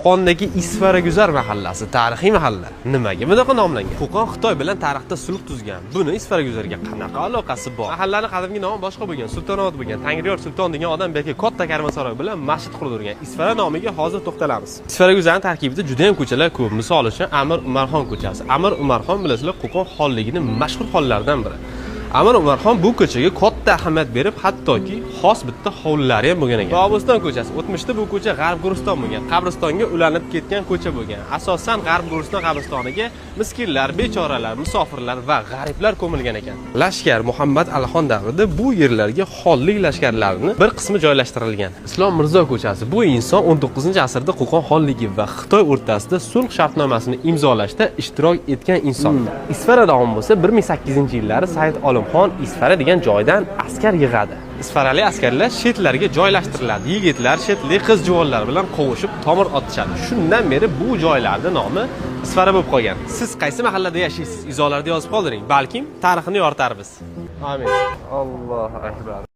Qo'qondagi Isfaraguzar mahallasi tarixiy mahalla. Nimaga bunaqa nomlangan? Qo'qon Xitoy bilan tarixda sulh tuzgan. Buni Isfaraguzarga qanaqa aloqasi bor? Mahallaning qadimgi nomi boshqa bo'lgan, Sultonobod bo'lgan. Tangriyor Sulton degan odam belki katta karvonsaroy bilan masjid qurdirgan. Isfara nomiga hozir to'xtalamiz. Isfaraguzarning tarkibida juda ham ko'chalar ko'p. Misol uchun Amir Umarxon ko'chasi. Amir Umarxon bilasizlar, Qo'qon xonligining mashhur xonlaridan biri. Amir Umarxon bu ko'chaga katta ahamiyat berib, hattoki xos bitta hovlilari ham bo'lgan ekan. Tobuston ko'chasi. O'tmishda bu ko'cha G'arb Guliston bo'lgan. Qabristonga ulanib ketgan ko'cha bo'lgan. Asosan G'arb Guliston qabristoniga miskinlar, bechoralar, musofirlar va g'ariblar ko'milgan ekan. Lashkar Muhammad Alixon davrida bu yerlarga xonlik lashkarlarining bir qismi joylashtirilgan. Islom Mirzo ko'chasi. Bu inson 19-asrda Qo'qon xonligi va Xitoy o'rtasida sulh shartnomasini imzolashda ishtirok etgan inson. Isfara nomi bo'lsa 1800-yillari Said Olimxon Isfara degan joydan askar yig'adi. Isfarali askarlar chetlarga joylashtiriladi. Yigitlar chetli qiz-juvonlar bilan qovushib tomir otishadi. Shundan beri bu joylarning nomi Isfara bo'lib qolgan. Siz qaysi mahallada yashaysiz? Izohlarda yozib qoldiring. Balkim tarixini yoritarmiz. Amin. Allohu akbar.